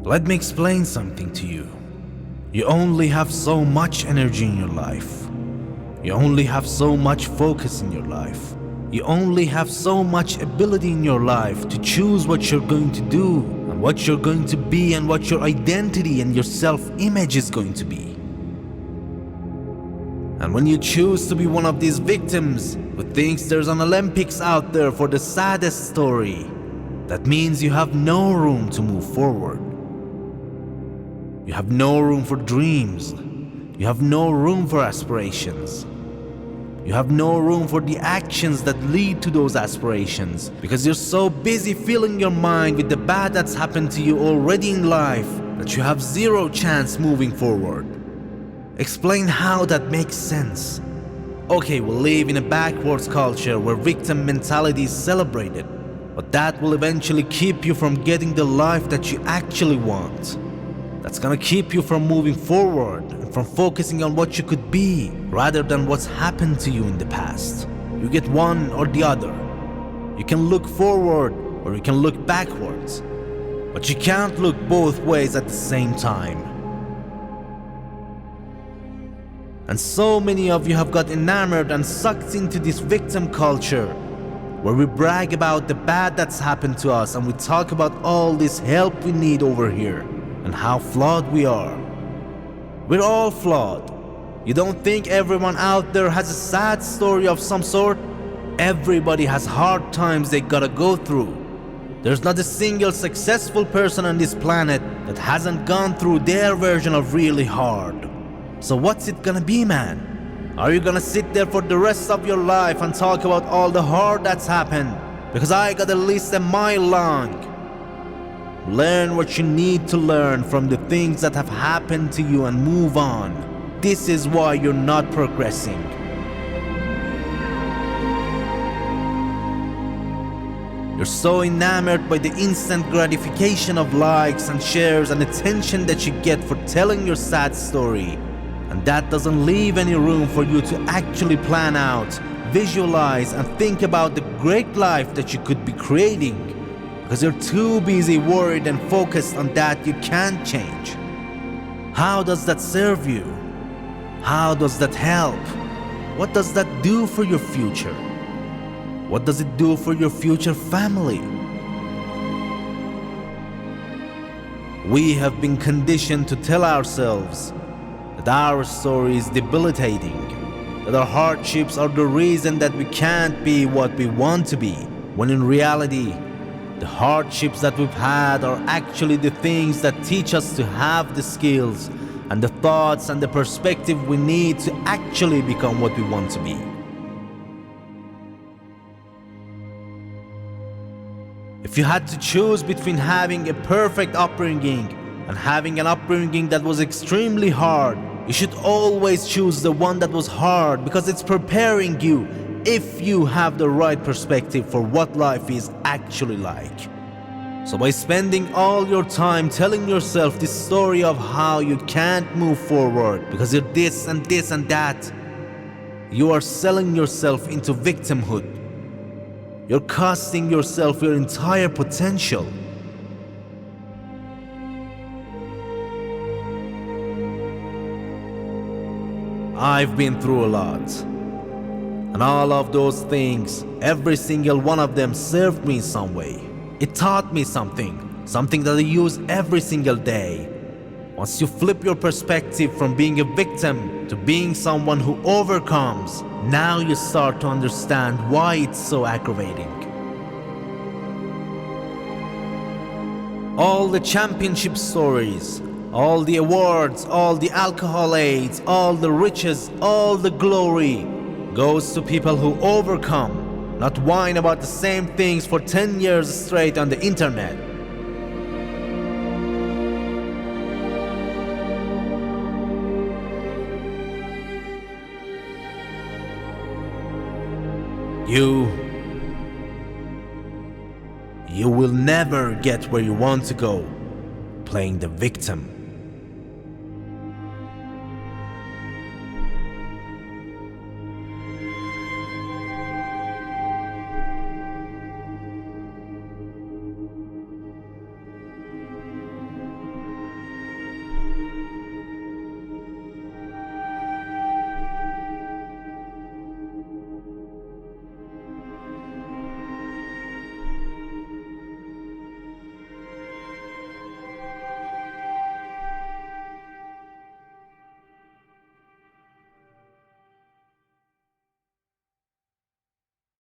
Let me explain something to you. You only have so much energy in your life. You only have so much focus in your life. You only have so much ability in your life to choose what you're going to do and what you're going to be and what your identity and your self-image is going to be. And when you choose to be one of these victims who thinks there's an Olympics out there for the saddest story, that means you have no room to move forward. You have no room for dreams. You have no room for aspirations. You have no room for the actions that lead to those aspirations because you're so busy filling your mind with the bad that's happened to you already in life that you have zero chance moving forward. Explain how that makes sense. Okay, we live in a backwards culture where victim mentality is celebrated, but that will eventually keep you from getting the life that you actually want. That's gonna keep you from moving forward and from focusing on what you could be rather than what's happened to you in the past. You get one or the other. You can look forward or you can look backwards, but you can't look both ways at the same time. And so many of you have got enamored and sucked into this victim culture where we brag about the bad that's happened to us and we talk about all this help we need over here and how flawed we are. We're all flawed. You don't think everyone out there has a sad story of some sort? Everybody has hard times they gotta go through. There's not a single successful person on this planet that hasn't gone through their version of really hard. So what's it gonna be, man? Are you gonna sit there for the rest of your life and talk about all the hard that's happened? Because I got a list a mile long. Learn what you need to learn from the things that have happened to you and move on. This is why you're not progressing. You're so enamored by the instant gratification of likes and shares and attention that you get for telling your sad story. And that doesn't leave any room for you to actually plan out, visualize, and think about the great life that you could be creating. Because you're too busy worried and focused on that you can't change. How does that serve you? How does that help? What does that do for your future? What does it do for your future family? We have been conditioned to tell ourselves that our story is debilitating, that our hardships are the reason that we can't be what we want to be, when in reality, the hardships that we've had are actually the things that teach us to have the skills and the thoughts and the perspective we need to actually become what we want to be. If you had to choose between having a perfect upbringing and having an upbringing that was extremely hard, you should always choose the one that was hard because it's preparing you if you have the right perspective for what life is actually like. So by spending all your time telling yourself this story of how you can't move forward because you're this and this and that, you are selling yourself into victimhood. You're costing yourself your entire potential. I've been through a lot. And all of those things, every single one of them served me in some way. It taught me something that I use every single day. Once you flip your perspective from being a victim to being someone who overcomes, now you start to understand why it's so aggravating. All the championship stories, all the awards, all the alcohol aids, all the riches, all the glory goes to people who overcome, not whine about the same things for 10 years straight on the internet. You will never get where you want to go playing the victim.